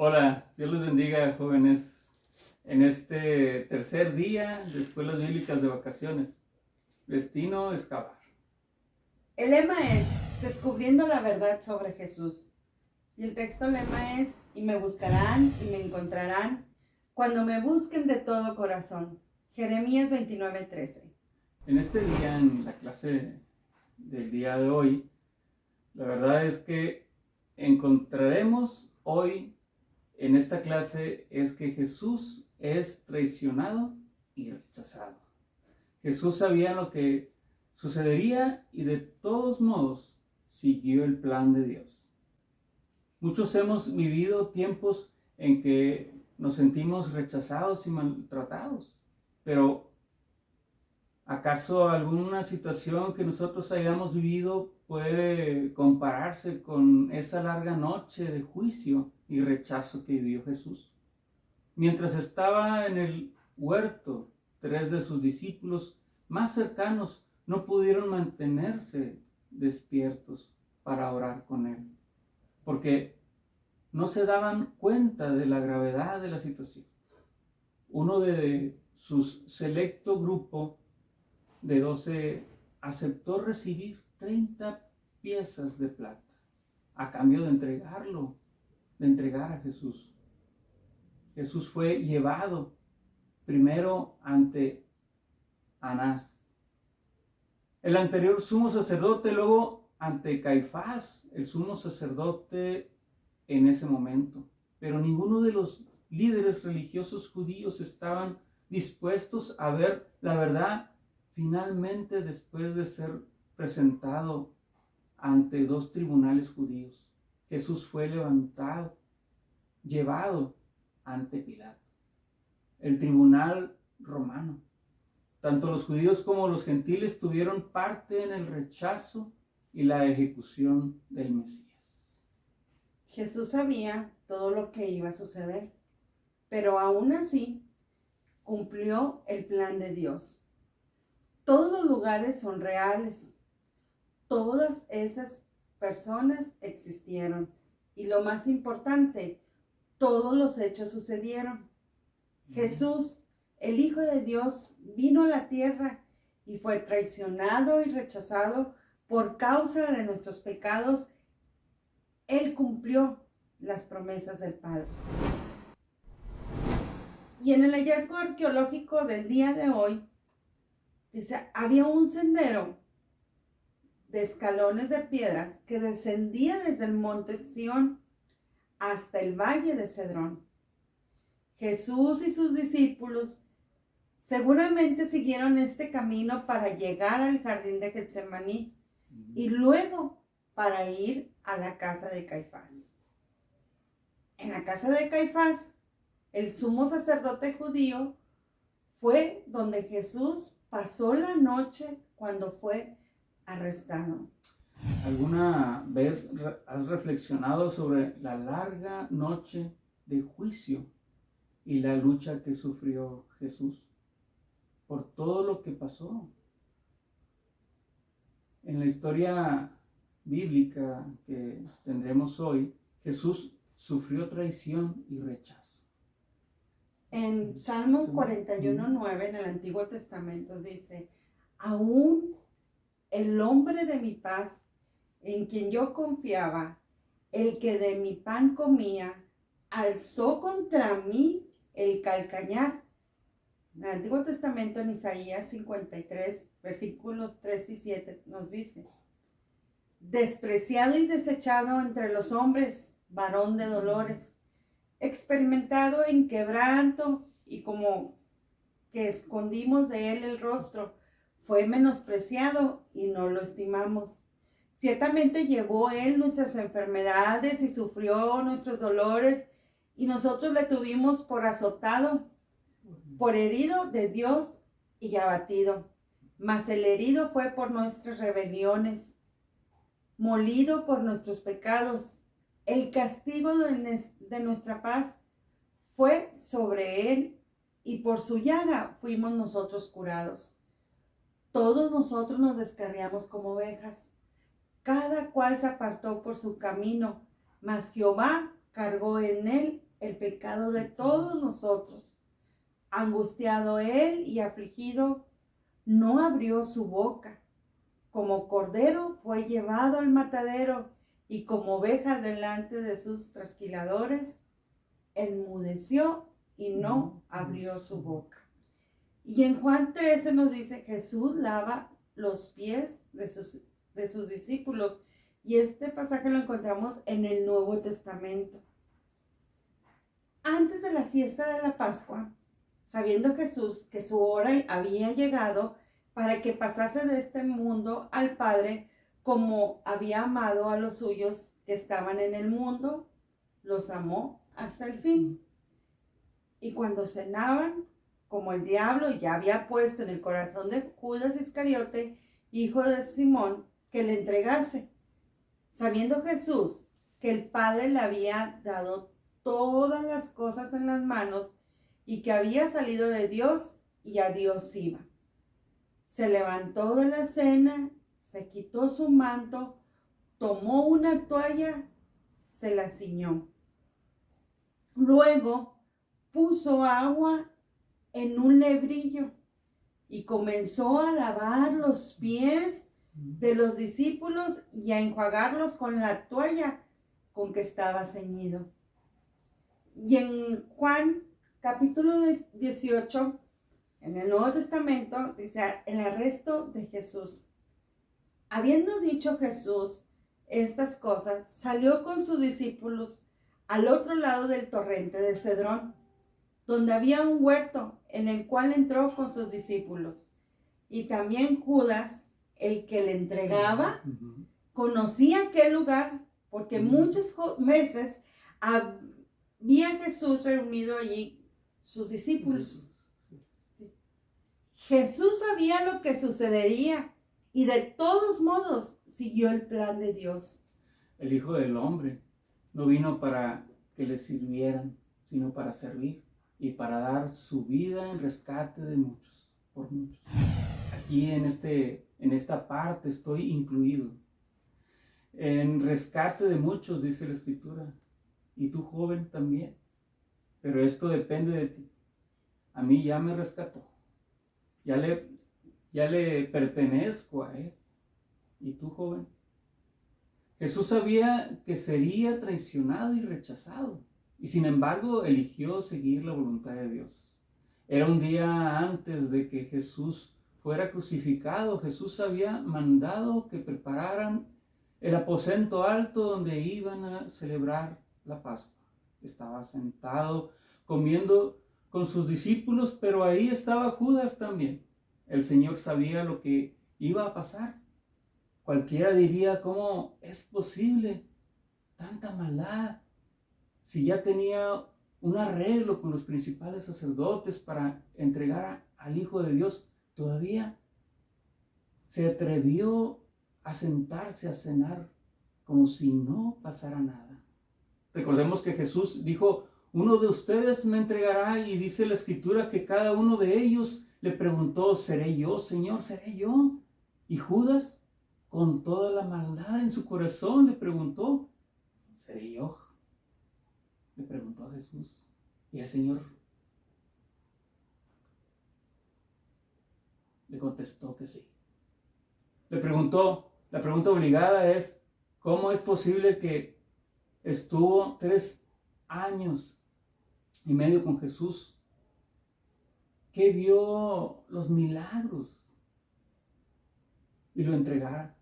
Hola, Dios los bendiga, jóvenes. En este tercer día de escuelas bíblicas de vacaciones, destino excavar. El lema es Descubriendo la verdad sobre Jesús. Y el texto lema es Y me buscarán y me encontrarán cuando me busquen de todo corazón. Jeremías 29:13. En este día, en la clase del día de hoy, la verdad es que encontraremos hoy en esta clase es que Jesús es traicionado y rechazado. Jesús sabía lo que sucedería y de todos modos siguió el plan de Dios. Muchos hemos vivido tiempos en que nos sentimos rechazados y maltratados, pero ¿acaso alguna situación que nosotros hayamos vivido puede compararse con esa larga noche de juicio y rechazo que vivió Jesús? Mientras estaba en el huerto, 3 de sus discípulos más cercanos no pudieron mantenerse despiertos para orar con él, porque no se daban cuenta de la gravedad de la situación. Uno de sus selecto grupo de 12 aceptó recibir 30 piezas de plata a cambio de entregar a Jesús. Jesús fue llevado primero ante Anás, el anterior sumo sacerdote, luego ante Caifás, el sumo sacerdote en ese momento. Pero ninguno de los líderes religiosos judíos estaban dispuestos a ver la verdad finalmente después de ser presentado ante 2 tribunales judíos. Jesús fue levantado, llevado ante Pilato, el tribunal romano. Tanto los judíos como los gentiles tuvieron parte en el rechazo y la ejecución del Mesías. Jesús sabía todo lo que iba a suceder, pero aún así cumplió el plan de Dios. Todos los lugares son reales. Todas esas personas existieron. Y lo más importante, todos los hechos sucedieron. Jesús, el Hijo de Dios, vino a la tierra y fue traicionado y rechazado por causa de nuestros pecados. Él cumplió las promesas del Padre. Y en el hallazgo arqueológico del día de hoy, dice, había un sendero de escalones de piedras que descendía desde el monte Sión hasta el valle de Cedrón. Jesús y sus discípulos seguramente siguieron este camino para llegar al jardín de Getsemaní y luego para ir a la casa de Caifás. En la casa de Caifás, el sumo sacerdote judío, fue donde Jesús pasó la noche cuando fue arrestado. ¿Alguna vez has reflexionado sobre la larga noche de juicio y la lucha que sufrió Jesús por todo lo que pasó? En la historia bíblica que tendremos hoy, Jesús sufrió traición y rechazo. En Salmo 41:9 en el Antiguo Testamento dice, aún el hombre de mi paz, en quien yo confiaba, el que de mi pan comía, alzó contra mí el calcañar. En el Antiguo Testamento, en Isaías 53, versículos 3 y 7, nos dice, despreciado y desechado entre los hombres, varón de dolores, experimentado en quebranto y como que escondimos de él el rostro, fue menospreciado y no lo estimamos. Ciertamente llevó él nuestras enfermedades y sufrió nuestros dolores, y nosotros le tuvimos por azotado, por herido de Dios y abatido. Mas el herido fue por nuestras rebeliones, molido por nuestros pecados. El castigo de nuestra paz fue sobre él, y por su llaga fuimos nosotros curados. Todos nosotros nos descarriamos como ovejas, cada cual se apartó por su camino, mas Jehová cargó en él el pecado de todos nosotros. Angustiado él y afligido, no abrió su boca. Como cordero fue llevado al matadero, y como oveja delante de sus trasquiladores, enmudeció y no abrió su boca. Y en Juan 13 nos dice, Jesús lava los pies de sus discípulos. Y este pasaje lo encontramos en el Nuevo Testamento. Antes de la fiesta de la Pascua, sabiendo Jesús que su hora había llegado para que pasase de este mundo al Padre, como había amado a los suyos que estaban en el mundo, los amó hasta el fin. Y cuando cenaban, como el diablo ya había puesto en el corazón de Judas Iscariote, hijo de Simón, que le entregase, sabiendo Jesús que el Padre le había dado todas las cosas en las manos y que había salido de Dios y a Dios iba. Se levantó de la cena, se quitó su manto, tomó una toalla, se la ciñó. Luego puso agua en un lebrillo y comenzó a lavar los pies de los discípulos y a enjuagarlos con la toalla con que estaba ceñido. Y en Juan capítulo 18, en el Nuevo Testamento, dice el arresto de Jesús. Habiendo dicho Jesús estas cosas, salió con sus discípulos al otro lado del torrente de Cedrón, donde había un huerto en el cual entró con sus discípulos. Y también Judas, el que le entregaba, conocía aquel lugar, porque muchas veces había Jesús reunido allí sus discípulos. Jesús sabía lo que sucedería y de todos modos siguió el plan de Dios. El Hijo del Hombre no vino para que le sirvieran, sino para servir y para dar su vida en rescate de muchos, por muchos. Aquí en esta parte estoy incluido. En rescate de muchos, dice la Escritura. Y tú, joven, también. Pero esto depende de ti. A mí ya me rescató. Ya le pertenezco a Él. ¿Y tú, joven? Jesús sabía que sería traicionado y rechazado. Y sin embargo, eligió seguir la voluntad de Dios. Era un día antes de que Jesús fuera crucificado. Jesús había mandado que prepararan el aposento alto donde iban a celebrar la Pascua. Estaba sentado comiendo con sus discípulos, pero ahí estaba Judas también. El Señor sabía lo que iba a pasar. Cualquiera diría, ¿cómo es posible tanta maldad? Si ya tenía un arreglo con los principales sacerdotes para entregar al Hijo de Dios, todavía se atrevió a sentarse a cenar como si no pasara nada. Recordemos que Jesús dijo, uno de ustedes me entregará, y dice la Escritura que cada uno de ellos le preguntó, ¿seré yo, Señor? ¿Seré yo? Y Judas, con toda la maldad en su corazón, le preguntó, ¿seré yo? Le preguntó a Jesús. Y el Señor le contestó que sí. Le preguntó, la pregunta obligada es, ¿cómo es posible que estuvo 3 años y medio con Jesús, que vio los milagros y lo entregara?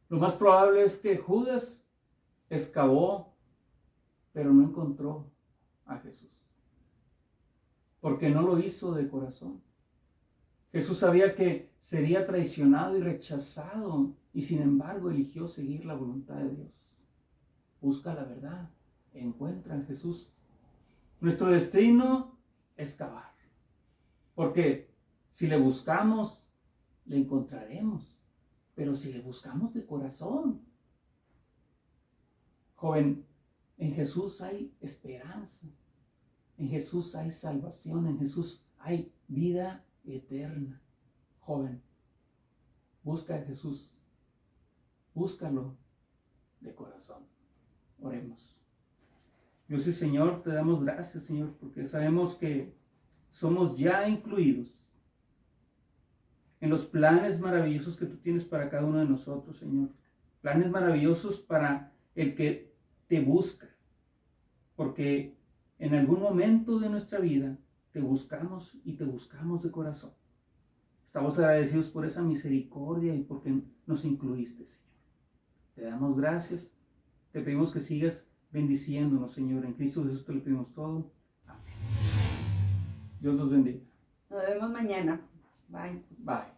Lo más probable es que Judas excavó, pero no encontró a Jesús, porque no lo hizo de corazón. Jesús sabía que sería traicionado y rechazado, y sin embargo eligió seguir la voluntad de Dios. Busca la verdad, encuentra a Jesús. Nuestro destino es cavar, porque si le buscamos, le encontraremos, pero si le buscamos de corazón. Joven, en Jesús hay esperanza, en Jesús hay salvación, en Jesús hay vida eterna. Joven, busca a Jesús, búscalo de corazón. Oremos. Dios y Señor, te damos gracias, Señor, porque sabemos que somos ya incluidos en los planes maravillosos que tú tienes para cada uno de nosotros, Señor. Planes maravillosos para el que te busca, porque en algún momento de nuestra vida te buscamos y te buscamos de corazón. Estamos agradecidos por esa misericordia y porque nos incluiste, Señor. Te damos gracias. Te pedimos que sigas bendiciéndonos, Señor. En Cristo Jesús te lo pedimos todo. Amén. Dios los bendiga. Nos vemos mañana. Bye. Bye.